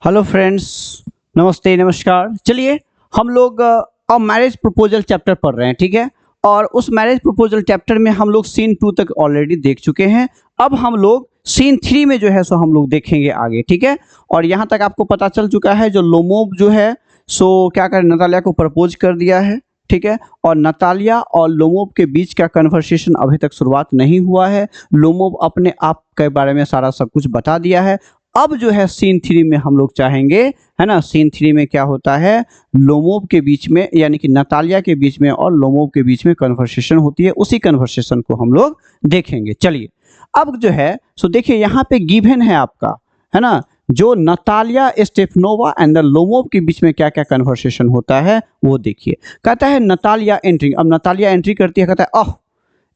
Hello friends, नमस्ते नमस्कार। चलिए हम लोग अब मैरिज प्रपोजल चैप्टर पढ़ रहे हैं, ठीक है। और उस मैरिज प्रपोजल चैप्टर में हम लोग सीन 2 तक ऑलरेडी देख चुके हैं। अब हम लोग सीन 3 में जो है सो हम लोग देखेंगे आगे, ठीक है। और यहाँ तक आपको पता चल चुका है जो लोमोव जो है सो क्या कर नतालिया को प्रपोज कर दिया है, ठीक है। और नतालिया और लोमोव के बीच का कन्वर्सेशन अभी तक शुरुआत नहीं हुआ है। लोमोव अपने आप के बारे में सारा सब कुछ बता दिया है। अब जो है सीन 3 में हम लोग चाहेंगे, है ना, सीन 3 में क्या होता है, लोमोव के बीच में यानी कि नतालिया के बीच में और लोमोव के बीच में कन्वर्सेशन होती है। उसी कन्वर्सेशन को हम लोग देखेंगे। चलिए अब जो है सो देखिए यहाँ पे गिवन है आपका, है ना, जो नतालिया स्टेफनोवा एंड द लोमोव के बीच में क्या क्या कन्वर्सेशन होता है वो देखिए। कहता है नतालिया एंट्री, अब नतालिया एंट्री करती है, कहता है ओह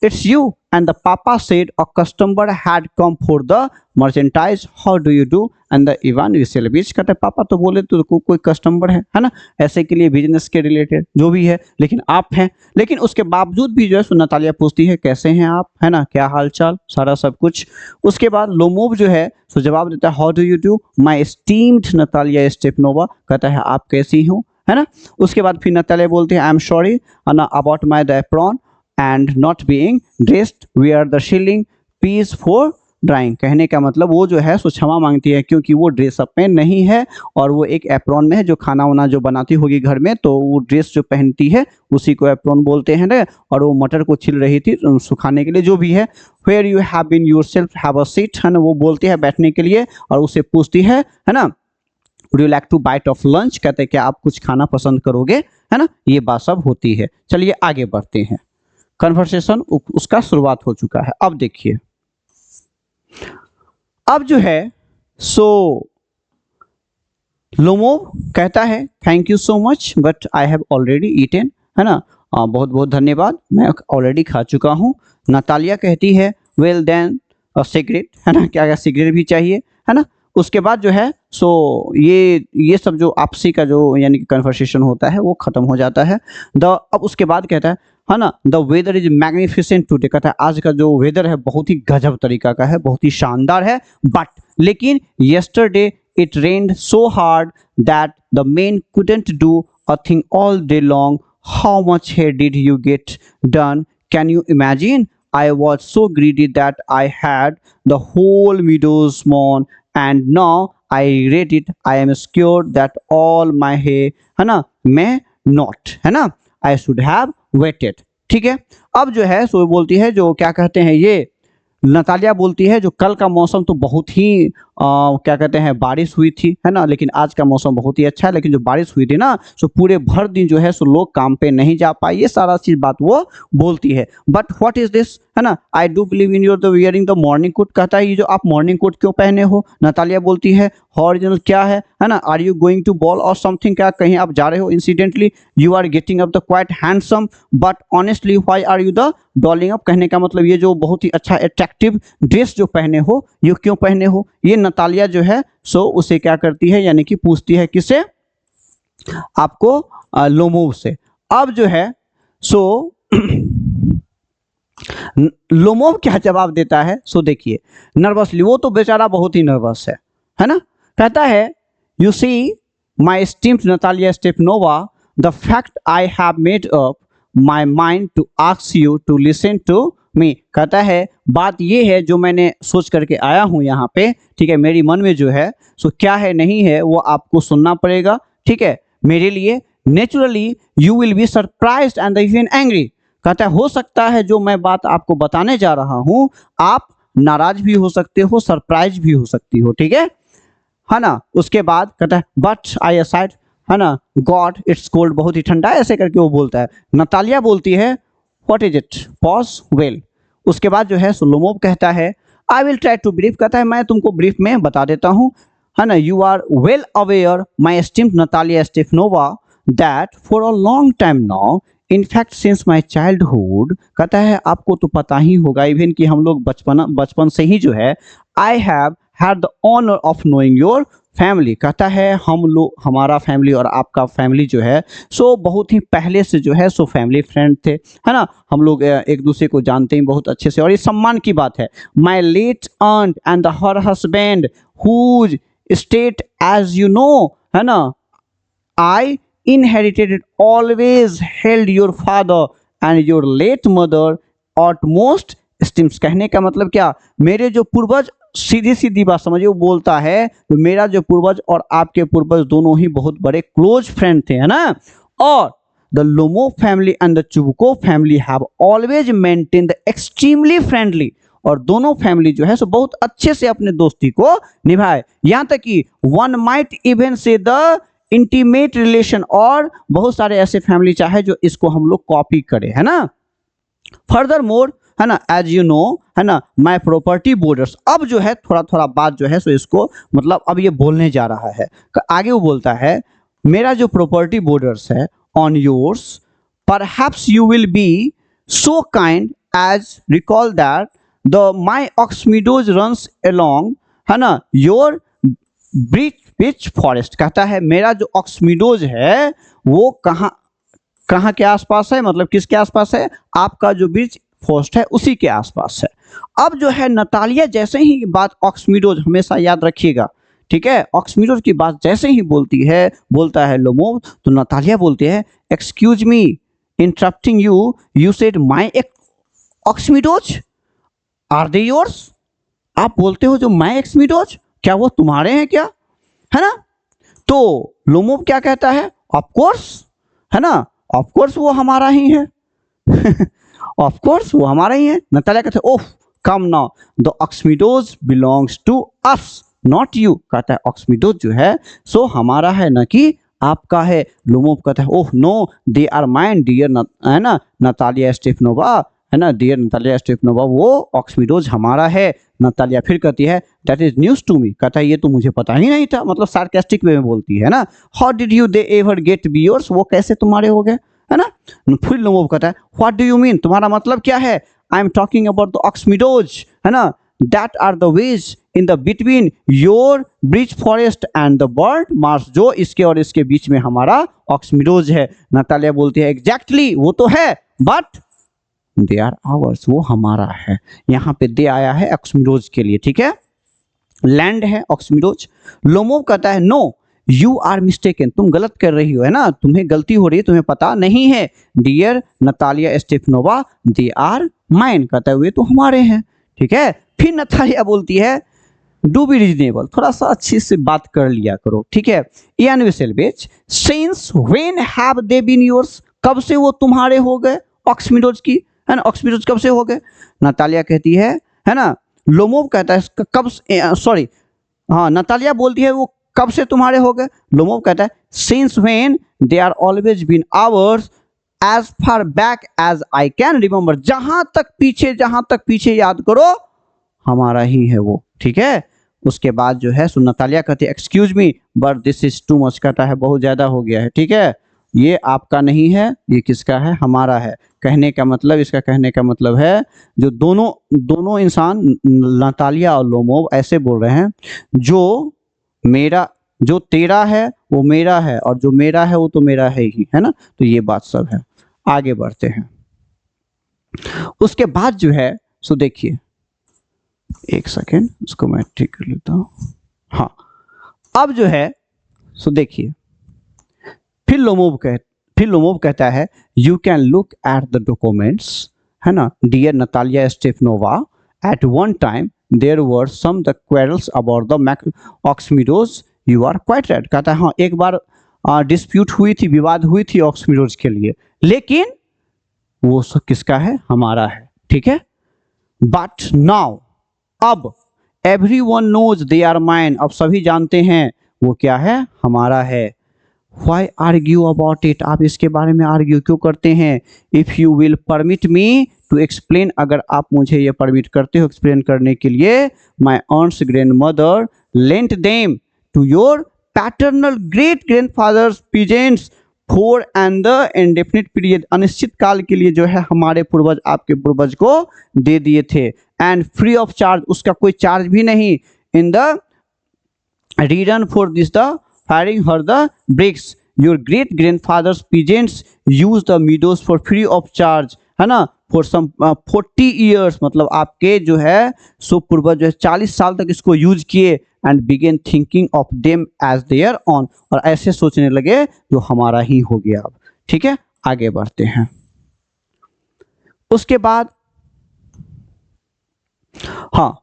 it's you, and the papa said a customer had come for the merchandise, how do you do, and the Ivan Vasilevich कहता है पापा तो बोले तो कोई कस्टमर है ना, ऐसे के लिए बिजनेस के रिलेटेड जो भी है, लेकिन आप हैं। लेकिन उसके बावजूद भी जो है सो नतालिया पूछती है कैसे हैं आप, है ना, क्या हाल चाल, सारा सब कुछ। उसके बाद लोमोव जो है सो जवाब देता है how do you do my esteemed Natalia Stepanovna, कहता है आप कैसी हो, है ना। उसके बाद फिर नतालिया बोलती है I am sorry about my the apron and not being dressed, wear the shilling piece for drying। कहने का मतलब वो जो है सो क्षमा मांगती है क्योंकि वो ड्रेसअप में नहीं है और वो एक एप्रॉन में है, जो खाना वाना जो बनाती होगी घर में, तो वो ड्रेस जो पहनती है उसी को एप्रॉन बोलते हैं ना। और वो मटर को छिल रही थी सुखाने के लिए, जो भी है। where you have been yourself have a seat, है ना, वो बोलती है बैठने के लिए और उसे पूछती है ना would you like to bite of lunch, कहते हैं क्या आप कुछ खाना पसंद करोगे, है ना। ये बात सब होती है। चलिए आगे बढ़ते हैं। कन्वर्सेशन उसका शुरुआत हो चुका है। अब देखिए अब जो है सो लोमोव कहता है thank you so much but I have already eaten, है ना, बहुत बहुत धन्यवाद, मैं ऑलरेडी खा चुका हूँ। नतालिया कहती है वेल देन सिगरेट, है ना, क्या क्या सिगरेट भी चाहिए, है ना। उसके बाद जो है सो ये सब जो आपसी का जो यानी कि कन्वर्सेशन होता है वो खत्म हो जाता है। अब उसके बाद कहता है ना the weather is magnificent today, कहता है आज का जो वेदर है बहुत ही गजब तरीका का है, बहुत ही शानदार है। बट लेकिन yesterday it rained so hard that the men couldn't do a thing all day long. How much hair did you get done? Can you imagine? I was so greedy that I had the whole meadows mown and now I regret it. I am scared that all my hair, है ना, मैं not, है ना, I should have waited। ठीक है। अब जो है सो बोलती है जो क्या कहते हैं ये नतालिया बोलती है जो कल का मौसम तो बहुत ही क्या कहते हैं बारिश हुई थी, है ना, लेकिन आज का मौसम बहुत ही अच्छा है। लेकिन जो बारिश हुई थी ना सो पूरे भर दिन जो है सो लोग काम पे नहीं जा पाए, ये सारा चीज बात वो बोलती है। बट व्हाट इज दिस, है ना, I do believe in your the wearing the morning coat, कहता है ये जो आप मॉर्निंग कोट क्यों पहने हो। नतालिया बोलती है ओरिजिनल क्या है ना, are you going to ball or something, क्या कहीं आप जा रहे हो incidentally, you are getting up the quite handsome but honestly why are you the dolling up, कहने का मतलब ये जो बहुत ही अच्छा अट्रैक्टिव ड्रेस जो पहने हो ये क्यों पहने हो। ये नतालिया जो है सो उसे क्या करती है यानी कि पूछती है किसे, आपको लोमोव से। अब जो है सो लोमोव क्या जवाब देता है सो देखिए नर्वसली, वो तो बेचारा बहुत ही नर्वस है ना। कहता है you see my esteemed Natalia Stepanovna the fact I have made up my mind to ask you to listen to me, कहता है बात ये है जो मैंने सोच करके आया हूँ यहाँ पे, ठीक है, मेरी मन में जो है सो क्या है नहीं है वो आपको सुनना पड़ेगा, ठीक है, मेरे लिए। Naturally you will be surprised and even angry, कहता है हो सकता है जो मैं बात आपको बताने जा रहा हूँ आप नाराज भी हो सकते हो, सरप्राइज भी हो सकती हो, ठीक है ना। उसके बाद कहता है बट आई असाइड, है ना, गॉड इट्स कोल्ड, बहुत ही ठंडा है, ऐसे करके वो बोलता है। नतालिया बोलती है what is it pause well. उसके बाद जो है लोमोव कहता है I will try to brief, कहता है मैं तुमको ब्रीफ में बता देता हूँ, है ना। You are well aware my esteemed Natalia Stepanovna that for a long time now in fact since my childhood, कहता है आपको तो पता ही होगा इवन कि हम लोग बचपन से ही जो है I have had the honour of knowing your family, कहता है हम लोग हमारा फैमिली और आपका फैमिली जो है सो बहुत ही पहले से जो है सो फैमिली फ्रेंड थे, है ना, हम लोग एक दूसरे को जानते हैं बहुत अच्छे से और ये सम्मान की बात है। My late aunt and her husband whose estate as you know, है ना, I inherited always held your father and your late mother utmost esteems। कहने का मतलब क्या, मेरे जो पूर्वज, सीधी सीधी बात समझिए, वो बोलता है तो मेरा जो पूर्वज और आपके पूर्वज दोनों ही बहुत बड़े क्लोज फ्रेंड थे, है ना। और the Lomov family and the Chubukov family have always maintain the extremely friendly, और दोनों फैमिली जो है सो बहुत अच्छे से अपने दोस्ती को निभाए, यहाँ तक कि वन माइट इवन से द इंटीमेट रिलेशन, और बहुत सारे ऐसे फैमिली चाहे जो इसको हम लोग कॉपी करें, है ना। फर्दर मोर, है ना, एज यू नो, है ना, माई प्रॉपर्टी बॉर्डर्स। अब जो है थोड़ा थोड़ा बात जो है सो इसको मतलब अब ये बोलने जा रहा है, आगे वो बोलता है मेरा जो प्रॉपर्टी बॉर्डर्स है on yours, perhaps you will be so kind as recall that the my ox meadows runs along, है ना, योर ब्रिच फॉरेस्ट। कहता है मेरा जो ऑक्समीडोज है वो कहाँ कहाँ के आसपास है, मतलब किसके आसपास है, आपका जो ब्रिच फॉरेस्ट है उसी के आसपास है। अब जो है नतालिया जैसे ही बात ऑक्समीडोज, हमेशा याद रखिएगा, ठीक है, ऑक्समीडोज की बात जैसे ही बोलता है लोमोव, तो नतालिया बोलती है excuse me interrupting you, you said my ox meadows are they yours. आप बोलते हो जो माई ऑक्समीडोज, क्या वो तुम्हारे हैं क्या, है ना। तो लोमोव क्या कहता है, ऑफ कोर्स, है ना, ऑफ कोर्स वो हमारा ही है ऑफ कोर्स वो हमारा ही है। नतालिया कहते हैं oh come now the ox meadows belongs to us not you. कहता है ऑक्समीडोज जो है सो हमारा है, न कि आपका है। लोमोव कहता है oh no they are mine dear, है ना, नतालिया स्टेफनोवा, है ना, डियर नतालिया स्टेफनोवा, वो ऑक्समीडोज हमारा है। नतालिया फिर कहती है that is news to me. कहता है ये तो मुझे पता ही नहीं था, मतलब सार्केस्टिक वे में बोलती है ना। How did you they ever get be yours, वो कैसे तुम्हारे हो गए, है ना। फिर लोमोव कहता है व्हाट डू यू मीन, तुम्हारा मतलब क्या है। I am talking about the ox meadows, है ना, that are the wedge in the between your birch forest and the burnt marsh, जो इसके और इसके बीच में हमारा ऑक्समीडोज है। नतालिया बोलती है एग्जैक्टली वो तो है, बट दे आर आवर्स, वो हमारा है। यहाँ पे दे आया है ऑक्समीडोज के लिए, ठीक है, लैंड है ऑक्समीडोज। लोमोव कहता है नो यू आर मिस्टेकन, तुम गलत कर रही हो, है ना, तुम्हें गलती हो रही है, तुम्हें पता नहीं है। Dear Natalia Stepanovna they are mine, कहता है वे तो हमारे हैं, ठीक है। फिर नतालिया बोलती है डू बी रीजनेबल, थोड़ा सा अच्छी से बात कर लिया करो, ठीक है। Ivan Vassilevitch since when have they been yours, कब से वो तुम्हारे हो गए ऑक्समीडोज की, है ना, ऑक्समीडोज कब से हो गए। नतालिया कहती है ना, लोमोव कहता है कब, सॉरी हाँ, नतालिया बोलती है वो कब से तुम्हारे हो गए। लोमोव कहता है since when they are always been ours as far back as I can remember, जहां तक पीछे याद करो हमारा ही है वो, ठीक है। उसके बाद जो है सो नतालिया कहती है excuse me but this is too much, कहता है बहुत ज्यादा हो गया है, ठीक है, ये आपका नहीं है, ये किसका है, हमारा है। कहने का मतलब, इसका कहने का मतलब है जो दोनों इंसान नतालिया और लोमोव ऐसे बोल रहे हैं जो तेरा है वो मेरा है, और जो मेरा है वो तो मेरा है ही, है ना। तो ये बात सब है। आगे बढ़ते हैं। उसके बाद जो है सो देखिए, एक सेकेंड उसको मैं ठीक कर लेता हूँ। हाँ, अब जो है सो देखिए, फिर लोमोव कहता है you can look at the documents, है ना, dear Natalia Stepanovna, at one time there were some the quarrels about the ox meadows, you are quite right. कहता है हाँ, एक बार डिस्प्यूट हुई थी, विवाद हुई थी ऑक्समीडोज के लिए, लेकिन वो सब किसका है, हमारा है, ठीक है। बट नाउ, अब everyone knows they are mine, अब सभी जानते हैं वो क्या है, हमारा है। Why argue about it, आप इसके बारे में आर्ग्यू क्यों करते हैं। If you will permit me to explain, अगर आप मुझे ये परमिट करते हो एक्सप्लेन करने के लिए, my aunt's grandmother lent them to your paternal great grandfather's peasants for and the indefinite period, अनिश्चित काल के लिए जो है हमारे पूर्वज आपके पूर्वज को दे दिए थे, एंड फ्री ऑफ चार्ज, उसका कोई चार्ज भी नहीं, in the return for this the firing her the bricks, your great grandfather's peasants use the meadows for free of charge, है ना। फॉर सम 40 ईयर्स, मतलब आपके जो है सो पूर्वज जो है 40 साल तक इसको यूज किए, and began thinking of them as their own, और ऐसे सोचने लगे जो हमारा ही हो गया अब। ठीक है, आगे बढ़ते हैं। उसके बाद हाँ,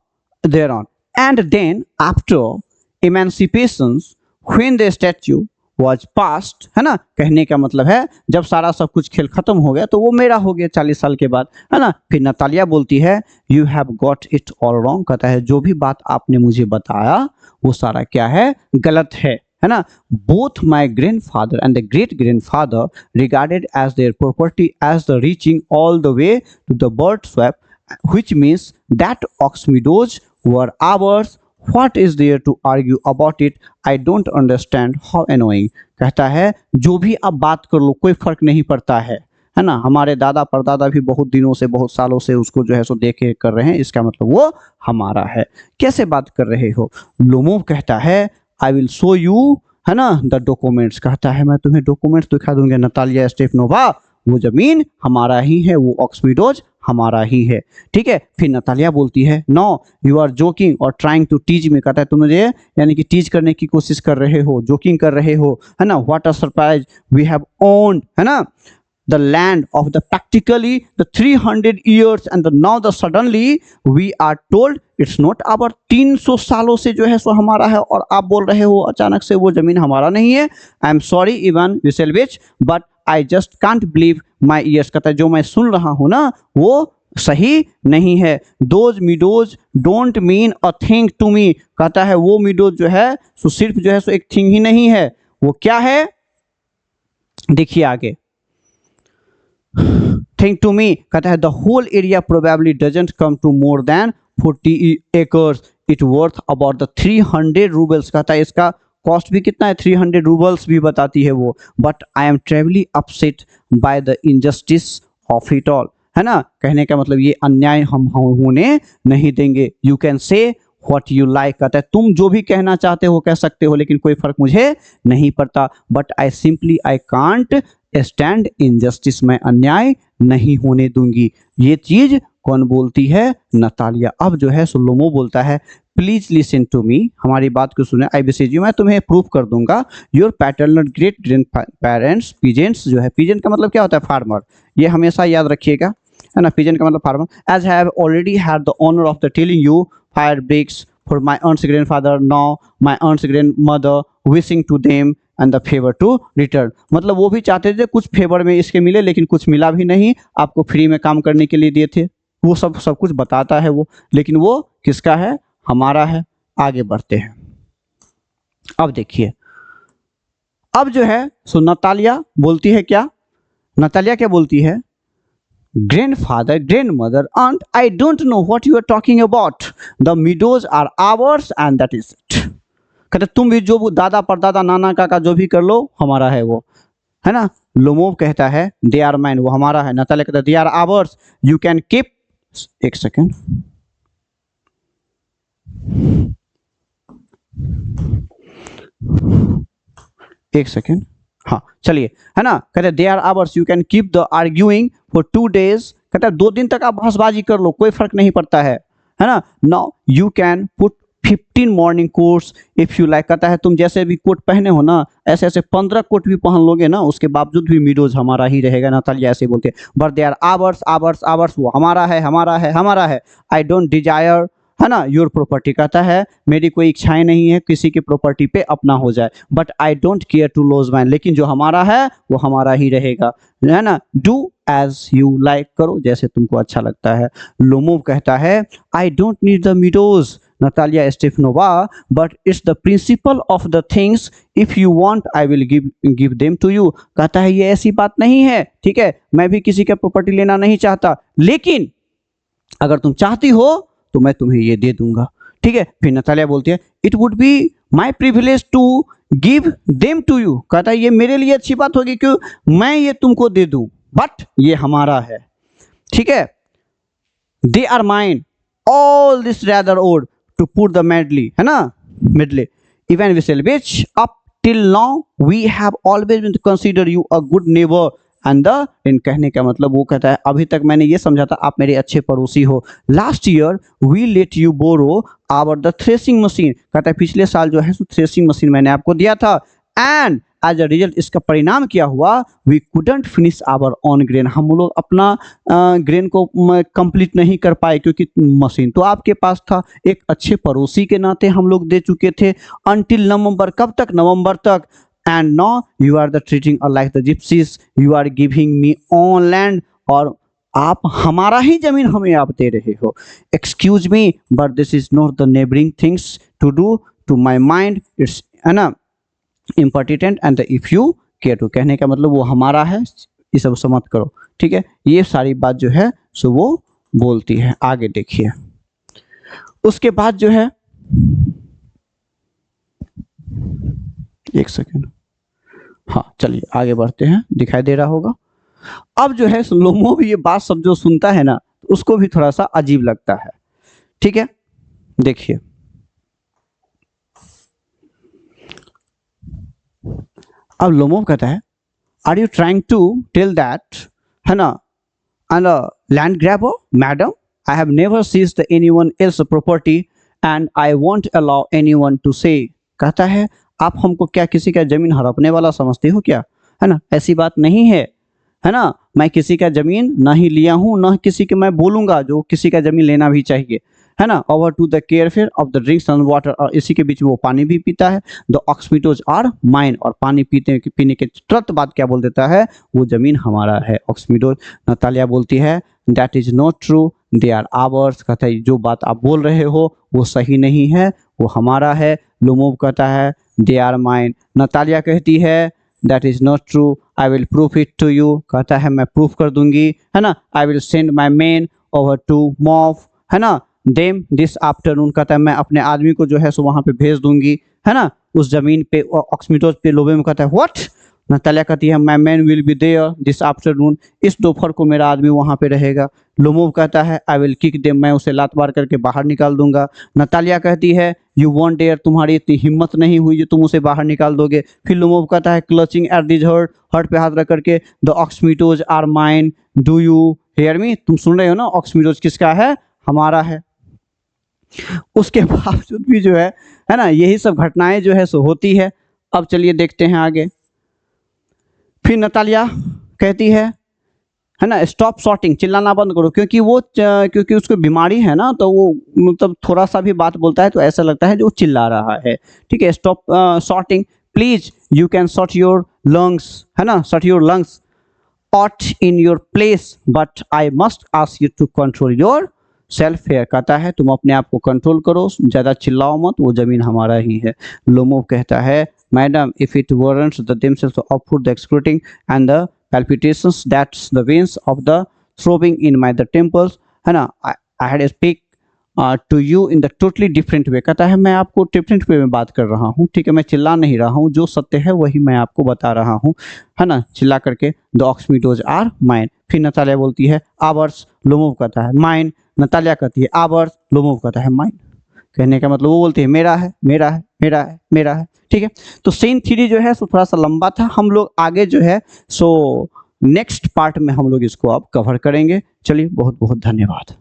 there on and then after emancipations when the statute was passed, है ना, कहने का मतलब है जब सारा सब कुछ खेल खत्म हो गया तो वो मेरा हो गया 40 साल के बाद, है ना। फिर नतालिया बोलती है you have got it all wrong, कहता है जो भी बात आपने मुझे बताया वो सारा क्या है, गलत है ना। Both my grandfather and the great grandfather regarded as their property as the reaching all the way to the bird swamp, which means that ox meadows were ours. What is there to argue about it? I don't understand. How annoying. कहता है जो भी आप बात कर लो कोई फर्क नहीं पड़ता है ना। हमारे दादा परदादा भी बहुत दिनों से बहुत सालों से उसको जो है सो देखे कर रहे हैं, इसका मतलब वो हमारा है। कैसे बात कर रहे हो? लोमोव कहता है आई विल शो यू, है ना, द डॉक्यूमेंट्स, कहता है मैं तुम्हें डॉक्यूमेंट्स दिखा दूंगा नतालिया स्टेफनोवा, वो जमीन हमारा ही है, वो ऑक्स मीडोज हमारा ही है। ठीक है, फिर नतालिया बोलती है नो यू आर जोकिंग और ट्राइंग टू टीज में, कहता है तुम मुझे यानी कि टीज करने की कोशिश कर रहे हो, जोकिंग कर रहे हो, है ना। What a surprise we have owned, है ना, the land of the practically the 300 years and the now the suddenly we are told it's not our। 300 सालों से जो है सो हमारा है और आप बोल रहे हो अचानक से वो जमीन हमारा नहीं है। I am sorry Ivan Vassilevitch but I just can't believe my ears, कहता है जो मैं सुन रहा हूँ ना वो सही नहीं है। Those meadows don't mean a thing to me, कहता है वो मीडोज जो है सो सिर्फ जो है सो एक थिंग ही नहीं है, वो क्या है देखिए आगे। थिंक टू मी, कहता है the whole area probably doesn't come to more than 40 acres, it worth about the 300 roubles, कहता है इसका कॉस्ट भी कितना है 300 रूबल्स भी बताती है वो। But I am terribly upset by the injustice of it all, है ना, कहने का मतलब ये अन्याय हम होने नहीं देंगे। You can say what you like, कहता है तुम जो भी कहना चाहते हो कह सकते हो लेकिन कोई फर्क मुझे नहीं पड़ता। But I simply I can't stand injustice, मैं अन्याय नहीं होने दूंगी। ये चीज कौन बोलती है? नतालिया। अब जो है लोमोव बोलता है प्लीज लिसन टू मी, हमारी बात को सुने, आई बेसेज यू, मैं तुम्हें प्रूफ कर दूंगा। Your paternal great grand parents peasants, जो है पीजेंट का मतलब क्या होता है? फार्मर, ये हमेशा याद रखिएगा, है ना, पीजेंट का मतलब farmer. As have already had the honour of the telling you fire breaks for my earns grandfather, now my earns grandmother wishing to them and the favour to return, मतलब वो भी चाहते थे कुछ favour में इसके मिले लेकिन कुछ मिला भी नहीं, आपको फ्री में काम करने के लिए दिए थे, वो सब कुछ बताता है वो, लेकिन वो किसका है? हमारा है। आगे बढ़ते हैं। अब देखिए, अब जो है सो नतालिया बोलती है क्या? नतालिया क्या बोलती है? Grandfather, grandmother, aunt, I don't know what you are talking about. The meadows are ours and that is it. कहते तुम भी जो दादा परदादा नाना काका जो भी कर लो हमारा है वो, है ना। लोमोव कहता है दे आर माइन, वो हमारा है। नतालिया कहता है they are ours, you can keep. एक सेकेंड, एक सेकेंड, हाँ चलिए, है ना, कहते they are ours, you can keep the arguing for 2 days, कहता है 2 दिन तक आप बहसबाजी कर लो, कोई फर्क नहीं पड़ता है ना। Now you can put 15 morning quotes if you like, कहता है तुम जैसे भी कोट पहने हो ना ऐसे ऐसे 15 कोट भी पहन लोगे ना, उसके बावजूद भी मीडोज हमारा ही रहेगा। नतालिया ऐसे बोलते हैं but they are ours ours ours, वो हमारा है हमारा है हमारा है। आई डोंट डिजायर, है ना, योर प्रॉपर्टी, कहता है मेरी कोई इच्छाएं नहीं है किसी की प्रॉपर्टी पे अपना हो जाए। But I don't care to lose mine, लेकिन जो हमारा है वो हमारा ही रहेगा, है ना। डू एज यू लाइक, करो जैसे तुमको अच्छा लगता है। लोमोव कहता है I don't need the meadows Natalia Stepanovna, but it's the principle of the things, if you want I will give them to you, कहता है ये ऐसी बात नहीं है, ठीक है, मैं भी किसी का प्रॉपर्टी लेना नहीं चाहता, लेकिन अगर तुम चाहती हो तो मैं तुम्हें ये दे दूंगा, ठीक है। फिर नतालिया बोलती है it would be my privilege to give them to you, कहता है ये मेरे लिए अच्छी बात होगी कि मैं ये तुमको दे दूं, बट ये हमारा है, ठीक है। They are mine, all this rather odd to put the medley, है ना, medley, Ivan Vassilevitch up till now we have always been to consider you a good neighbor and the in कहने का मतलब वो कहता है अभी तक मैंने ये समझा था आप मेरे अच्छे पड़ोसी हो। Last year we let you borrow our the threshing machine, कहता है पिछले साल जो है सो थ्रेसिंग मशीन मैंने आपको दिया था, एंड एज अ रिजल्ट इसका परिणाम क्या हुआ, we couldn't finish our own grain, हम लोग अपना ग्रेन को कंप्लीट नहीं कर पाए क्योंकि मशीन तो आपके पास था, एक अच्छे पड़ोसी के नाते हम लोग दे चुके थे अनटिल नवंबर, कब तक, नवंबर तक, and now you are the treating like the gypsies, you are giving me own land, और आप हमारा ही जमीन हमें आप दे रहे हो। Excuse me but this is not the neighbouring things to do to my mind, it's है ना impertinent and if you care to, कहने का मतलब वो हमारा है, ये सब समझ करो, ठीक है। ये सारी बात जो है सो वो बोलती है। आगे देखिए, उसके बाद जो है, एक सेकेंड, हाँ चलिए आगे बढ़ते हैं, दिखाई दे रहा होगा। अब जो है लोमो भी ये बात सब जो सुनता है ना उसको भी थोड़ा सा अजीब लगता है, ठीक है। देखिए अब लोमो कहता है are you trying to tell that, है ना, and land grabber madam, I have never seized anyone else property and I won't allow anyone to say, कहता है आप हमको क्या किसी का जमीन हड़पने वाला समझते हो क्या, है ना, ऐसी बात नहीं है ना, मैं किसी का जमीन ना ही लिया हूँ ना किसी के मैं बोलूंगा जो किसी का जमीन लेना भी चाहिए, है ना। Over to the care fair of the drinks and water, और इसी के बीच में वो पानी भी पीता है। द ऑक्सीटोज आर माइन, और पानी पीने के तुरंत बाद क्या बोल देता है, वो जमीन हमारा है ऑक्सीटोज। नतालिया बोलती है that is not true they are ours, कहता है जो बात आप बोल रहे हो वो सही नहीं है, वो हमारा है। लोमोव कहता है दे आर माइन। नतालिया कहती है that is not true I will proof it to you, कहता है मैं प्रूफ कर दूंगी, है ना। I will send my man over to mow, है ना, देम दिस आफ्टरनून, कहता है मैं अपने आदमी को जो है सो वहां पे भेज दूंगी, है ना, उस जमीन पे ऑक्सीटोज पे। लोबे में कहता है व्हाट, नतालिया कहती है my man will be there this afternoon, इस दोपहर को मेरा आदमी वहां पे रहेगा। लोमोव कहता है आई विल किक देम, मैं उसे लात मार करके बाहर निकाल दूंगा। नतालिया कहती है यू वॉन्ट डेयर, तुम्हारी इतनी हिम्मत नहीं हुई जो तुम उसे बाहर निकाल दोगे। फिर लोमोव कहता है clutching at this heart, heart पे हाथ रख करके the ox meadows are mine do you hear me, तुम सुन रहे हो ना, ऑक्सीटोज किसका है, हमारा है। उसके बावजूद भी जो है ना, यही सब घटनाएं जो है सो होती है। अब चलिए देखते हैं आगे। फिर नतालिया कहती है ना स्टॉप शॉटिंग, चिल्लाना बंद करो, क्योंकि उसको बीमारी है ना, तो वो मतलब थोड़ा सा भी बात बोलता है तो ऐसा लगता है जो वो चिल्ला रहा है, ठीक है। Stop shouting please, you can shout your lungs, है ना, shout your lungs out in your place but I must ask you to control yourself here, कहता है तुम अपने आप को कंट्रोल करो, ज्यादा चिल्लाओ मत, वो जमीन हमारा ही है। लोमोव कहता है madam if it warrants the themselves of food the excreting and the palpitations that's the veins of the throbbing in my the temples, है ना, I had speak to you in the totally different way, कहता है मैं आपको different way में बात कर रहा हूँ, ठीक है, मैं चिल्ला नहीं रहा हूँ, जो सत्य है वही मैं आपको बता रहा हूँ, है ना, चिल्ला करके। द ऑक्सीटोज आर माइन, फिर नतालिया बोलती है आवर्स, लोमोव कहता है माइन, नतालिया कहती है आवर्स, लोमोव कहता है माइन, कहने का मतलब वो बोलते हैं मेरा है मेरा है मेरा है मेरा है, ठीक है। तो सीन 3 जो है सो थोड़ा सा लंबा था, हम लोग आगे जो है सो नेक्स्ट पार्ट में हम लोग इसको अब कवर करेंगे। चलिए बहुत बहुत धन्यवाद।